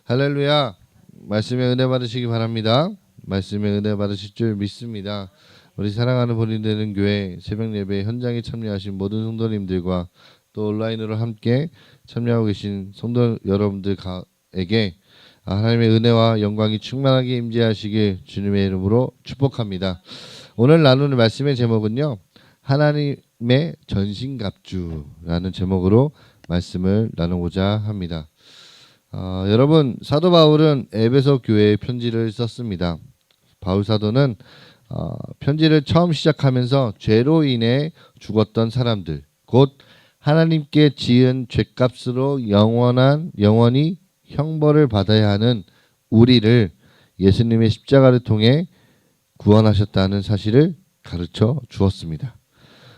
할렐루야. 말씀의 은혜 받으시기 바랍니다. 말씀의 은혜 받으실 줄 믿습니다. 우리 사랑하는 본인되는 교회 새벽 예배 현장에 참여하신 모든 성도님들과 또 온라인으로 함께 참여하고 계신 성도 여러분들에게 하나님의 은혜와 영광이 충만하게 임재하시길 주님의 이름으로 축복합니다. 오늘 나누는 말씀의 제목은요, 하나님의 전신갑주라는 제목으로 말씀을 나누고자 합니다. 여러분, 사도 바울은 에베소 교회에 편지를 썼습니다. 바울 사도는 편지를 처음 시작하면서 죄로 인해 죽었던 사람들, 곧 하나님께 지은 죄값으로 영원히 형벌을 받아야 하는 우리를 예수님의 십자가를 통해 구원하셨다는 사실을 가르쳐 주었습니다.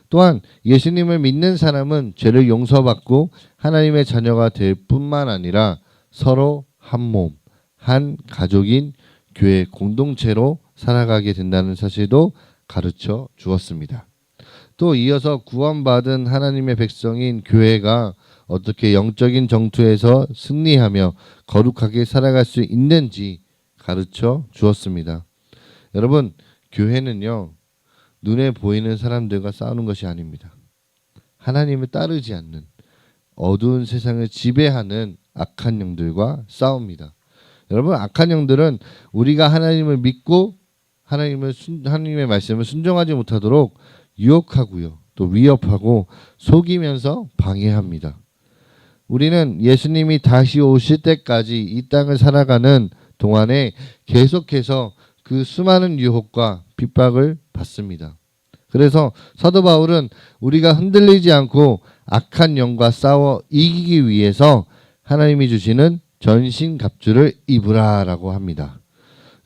또한 예수님을 믿는 사람은 죄를 용서받고 하나님의 자녀가 될 뿐만 아니라 서로 한 몸, 한 가족인 교회 공동체로 살아가게 된다는 사실도 가르쳐 주었습니다. 또 이어서 구원받은 하나님의 백성인 교회가 어떻게 영적인 정투에서 승리하며 거룩하게 살아갈 수 있는지 가르쳐 주었습니다. 여러분, 교회는요, 눈에 보이는 사람들과 싸우는 것이 아닙니다. 하나님을 따르지 않는 어두운 세상을 지배하는 악한 영들과 싸웁니다. 여러분, 악한 영들은 우리가 하나님을 믿고 하나님의 말씀을 순종하지 못하도록 유혹하고요, 또 위협하고 속이면서 방해합니다. 우리는 예수님이 다시 오실 때까지 이 땅을 살아가는 동안에 계속해서 그 수많은 유혹과 핍박을 받습니다. 그래서 사도 바울은 우리가 흔들리지 않고 악한 영과 싸워 이기기 위해서 하나님이 주시는 전신갑주를 입으라라고 합니다.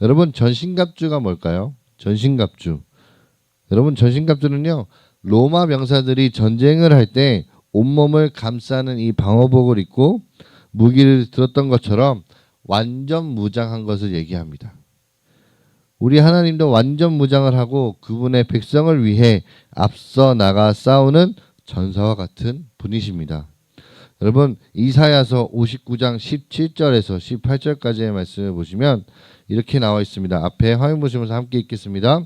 여러분, 전신갑주가 뭘까요? 전신갑주. 여러분, 전신갑주는요, 로마 병사들이 전쟁을 할 때 온몸을 감싸는 이 방어복을 입고 무기를 들었던 것처럼 완전 무장한 것을 얘기합니다. 우리 하나님도 완전 무장을 하고 그분의 백성을 위해 앞서 나가 싸우는 전사와 같은 분이십니다. 여러분, 이사야서 59장 17절에서 18절까지의 말씀을 보시면 이렇게 나와 있습니다. 앞에 화면 보시면서 함께 읽겠습니다.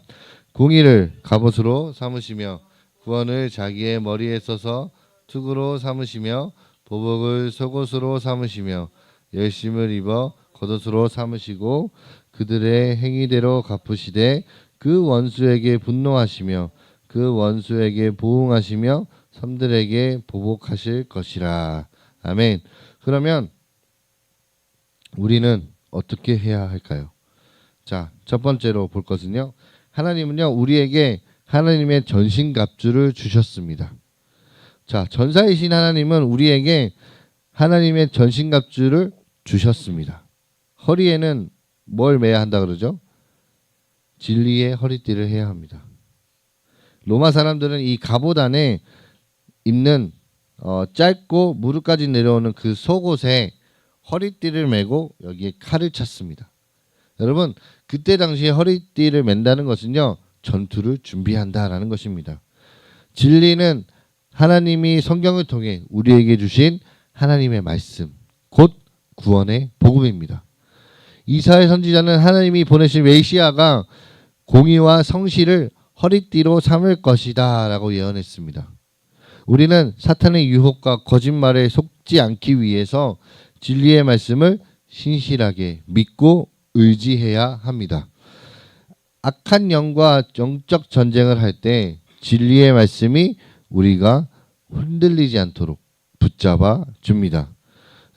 공의를 갑옷으로 삼으시며 구원을 자기의 머리에 써서 투구로 삼으시며 보복을 속옷으로 삼으시며 열심을 입어 겉옷으로 삼으시고 그들의 행위대로 갚으시되 그 원수에게 분노하시며 그 원수에게 보응하시며 섬들에게 보복하실 것이라. 아멘. 그러면 우리는 어떻게 해야 할까요? 자, 첫 번째로 볼 것은요, 하나님은요, 우리에게 하나님의 전신갑주를 주셨습니다. 자, 전사이신 하나님은 우리에게 하나님의 전신갑주를 주셨습니다. 허리에는 뭘 매야 한다 그러죠? 진리의 허리띠를 해야 합니다. 로마 사람들은 이 갑옷 안에 입는 짧고 무릎까지 내려오는 그 속옷에 허리띠를 매고 여기에 칼을 찼습니다. 여러분, 그때 당시에 허리띠를 맨다는 것은요, 전투를 준비한다라는 것입니다. 진리는 하나님이 성경을 통해 우리에게 주신 하나님의 말씀, 곧 구원의 복음입니다. 이사야 선지자는 하나님이 보내신 메시아가 공의와 성실을 허리띠로 삼을 것이다 라고 예언했습니다. 우리는 사탄의 유혹과 거짓말에 속지 않기 위해서 진리의 말씀을 신실하게 믿고 의지해야 합니다. 악한 영과 영적 전쟁을 할 때 진리의 말씀이 우리가 흔들리지 않도록 붙잡아 줍니다.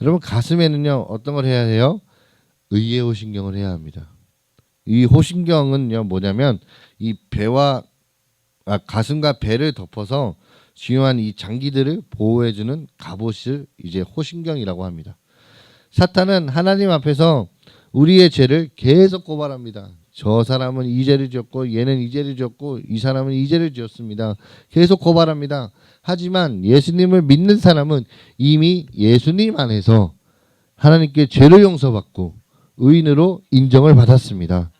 여러분, 가슴에는요, 어떤 걸 해야 해요? 의의 호신경을 해야 합니다. 이 호신경은요, 뭐냐면 이 가슴과 배를 덮어서 중요한 이 장기들을 보호해주는 갑옷을 이제 호신경이라고 합니다. 사탄은 하나님 앞에서 우리의 죄를 계속 고발합니다. 저 사람은 이 죄를 지었고 얘는 이 죄를 지었고 이 사람은 이 죄를 지었습니다. 계속 고발합니다. 하지만 예수님을 믿는 사람은 이미 예수님 안에서 하나님께 죄를 용서받고 의인으로 인정을 받았습니다.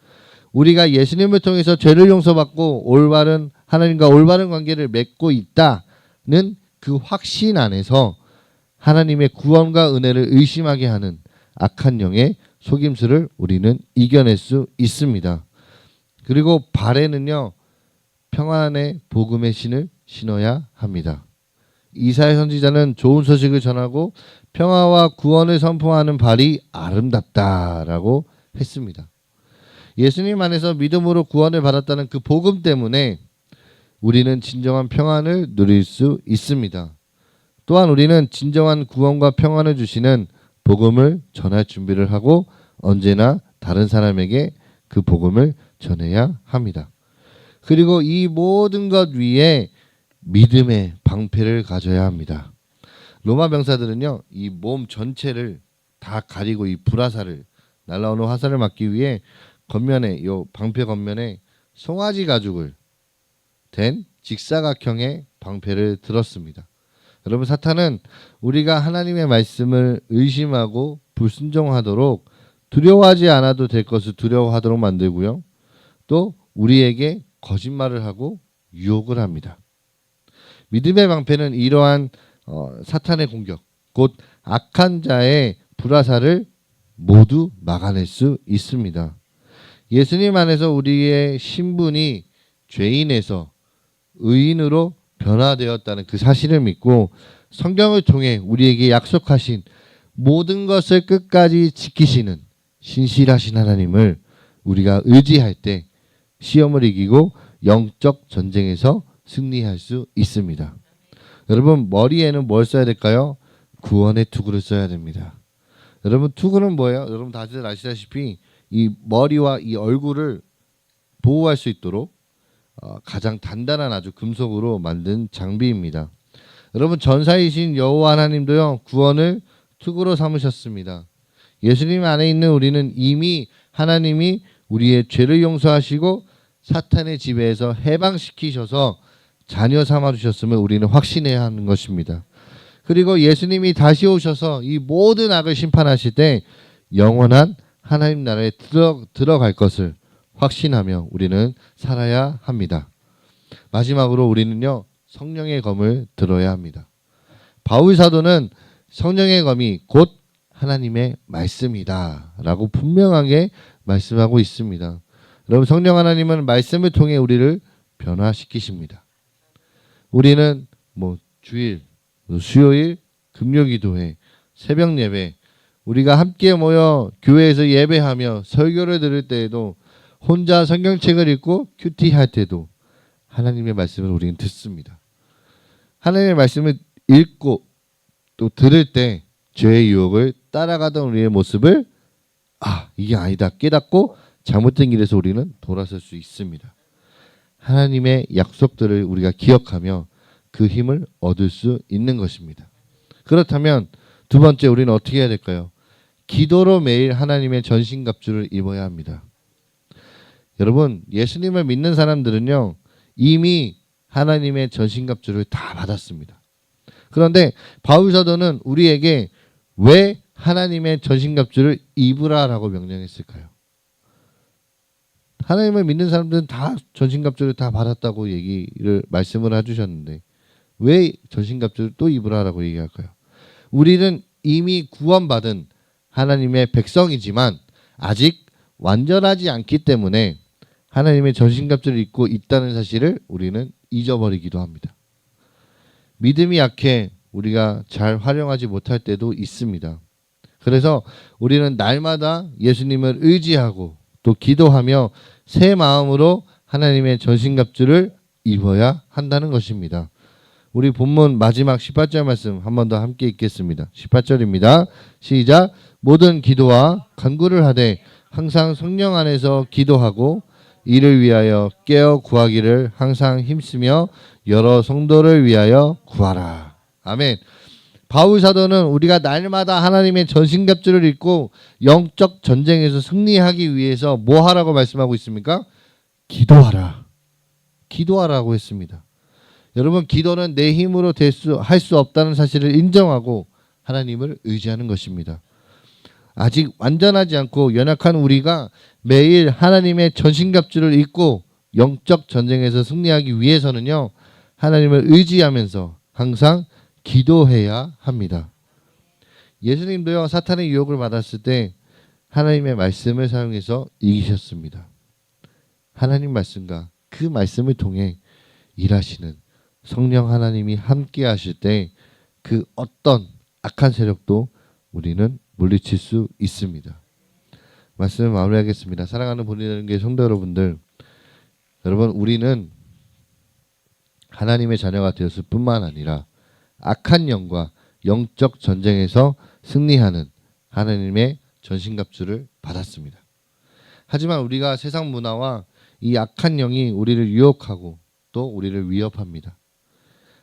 우리가 예수님을 통해서 죄를 용서받고 올바른 하나님과 올바른 관계를 맺고 있다는 그 확신 안에서 하나님의 구원과 은혜를 의심하게 하는 악한 영의 속임수를 우리는 이겨낼 수 있습니다. 그리고 발에는요, 평안의 복음의 신을 신어야 합니다. 이사야 선지자는 좋은 소식을 전하고 평화와 구원을 선포하는 발이 아름답다라고 했습니다. 예수님 안에서 믿음으로 구원을 받았다는 그 복음 때문에 우리는 진정한 평안을 누릴 수 있습니다. 또한 우리는 진정한 구원과 평안을 주시는 복음을 전할 준비를 하고 언제나 다른 사람에게 그 복음을 전해야 합니다. 그리고 이 모든 것 위에 믿음의 방패를 가져야 합니다. 로마 병사들은요, 이 몸 전체를 다 가리고 이 불화살을 날라오는 화살을 막기 위해 겉면에 요 방패 겉면에 송아지 가죽을 된 직사각형의 방패를 들었습니다. 여러분, 사탄은 우리가 하나님의 말씀을 의심하고 불순종하도록 두려워하지 않아도 될 것을 두려워하도록 만들고요. 또 우리에게 거짓말을 하고 유혹을 합니다. 믿음의 방패는 이러한 사탄의 공격, 곧 악한 자의 불화살을 모두 막아낼 수 있습니다. 예수님 안에서 우리의 신분이 죄인에서 의인으로 변화되었다는 그 사실을 믿고 성경을 통해 우리에게 약속하신 모든 것을 끝까지 지키시는 신실하신 하나님을 우리가 의지할 때 시험을 이기고 영적 전쟁에서 승리할 수 있습니다. 여러분, 머리에는 뭘 써야 될까요? 구원의 투구를 써야 됩니다. 여러분, 투구는 뭐예요? 여러분 다들 아시다시피 이 머리와 이 얼굴을 보호할 수 있도록 가장 단단한 아주 금속으로 만든 장비입니다. 여러분, 전사이신 여호와 하나님도요, 구원을 투구로 삼으셨습니다. 예수님 안에 있는 우리는 이미 하나님이 우리의 죄를 용서하시고 사탄의 지배에서 해방시키셔서 자녀 삼아주셨음을 우리는 확신해야 하는 것입니다. 그리고 예수님이 다시 오셔서 이 모든 악을 심판하실 때 영원한 하나님 나라에 들어갈 것을 확신하며 우리는 살아야 합니다. 마지막으로 우리는요, 성령의 검을 들어야 합니다. 바울 사도는 성령의 검이 곧 하나님의 말씀이다 라고 분명하게 말씀하고 있습니다. 여러분, 성령 하나님은 말씀을 통해 우리를 변화시키십니다. 우리는 주일, 수요일, 금요기도회, 새벽 예배, 우리가 함께 모여 교회에서 예배하며 설교를 들을 때에도 혼자 성경책을 읽고 큐티할 때도 하나님의 말씀을 우리는 듣습니다. 하나님의 말씀을 읽고 또 들을 때 죄의 유혹을 따라가던 우리의 모습을 이게 아니다 깨닫고 잘못된 길에서 우리는 돌아설 수 있습니다. 하나님의 약속들을 우리가 기억하며 그 힘을 얻을 수 있는 것입니다. 그렇다면 두 번째, 우리는 어떻게 해야 될까요? 기도로 매일 하나님의 전신갑주를 입어야 합니다. 여러분, 예수님을 믿는 사람들은요, 이미 하나님의 전신갑주를 다 받았습니다. 그런데 바울 사도는 우리에게 왜 하나님의 전신갑주를 입으라라고 명령했을까요? 하나님을 믿는 사람들은 다 전신갑주를 다 받았다고 말씀을 해주셨는데 왜 전신갑주를 또 입으라라고 얘기할까요? 우리는 이미 구원받은 하나님의 백성이지만 아직 완전하지 않기 때문에 하나님의 전신갑주를 입고 있다는 사실을 우리는 잊어버리기도 합니다. 믿음이 약해 우리가 잘 활용하지 못할 때도 있습니다. 그래서 우리는 날마다 예수님을 의지하고 또 기도하며 새 마음으로 하나님의 전신갑주를 입어야 한다는 것입니다. 우리 본문 마지막 18절 말씀 한 번 더 함께 읽겠습니다. 18절입니다. 시작. 모든 기도와 간구를 하되 항상 성령 안에서 기도하고 이를 위하여 깨어 구하기를 항상 힘쓰며 여러 성도를 위하여 구하라. 아멘. 바울 사도는 우리가 날마다 하나님의 전신갑주를 입고 영적 전쟁에서 승리하기 위해서 뭐 하라고 말씀하고 있습니까? 기도하라. 기도하라고 했습니다. 여러분, 기도는 내 힘으로 할 수 없다는 사실을 인정하고 하나님을 의지하는 것입니다. 아직 완전하지 않고 연약한 우리가 매일 하나님의 전신갑주를 입고 영적 전쟁에서 승리하기 위해서는요, 하나님을 의지하면서 항상 기도해야 합니다. 예수님도요 사탄의 유혹을 받았을 때 하나님의 말씀을 사용해서 이기셨습니다. 하나님 말씀과 그 말씀을 통해 일하시는 성령 하나님이 함께 하실 때 그 어떤 악한 세력도 우리는 물리칠 수 있습니다. 말씀을 마무리하겠습니다. 사랑하는 본인에게 성도 여러분들, 여러분 우리는 하나님의 자녀가 되었을 뿐만 아니라 악한 영과 영적 전쟁에서 승리하는 하나님의 전신갑주를 받았습니다. 하지만 우리가 세상 문화와 이 악한 영이 우리를 유혹하고 또 우리를 위협합니다.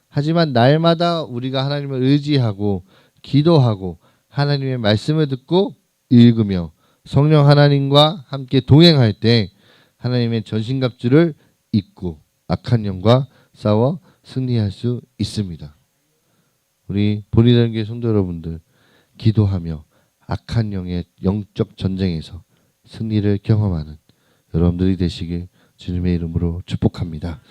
하지만 날마다 우리가 하나님을 의지하고 기도하고 하나님의 말씀을 듣고 읽으며 성령 하나님과 함께 동행할 때 하나님의 전신갑주를 입고 악한 영과 싸워 승리할 수 있습니다. 우리 본인의 교회 성도 여러분들 기도하며 악한 영의 영적 전쟁에서 승리를 경험하는 여러분들이 되시길 주님의 이름으로 축복합니다.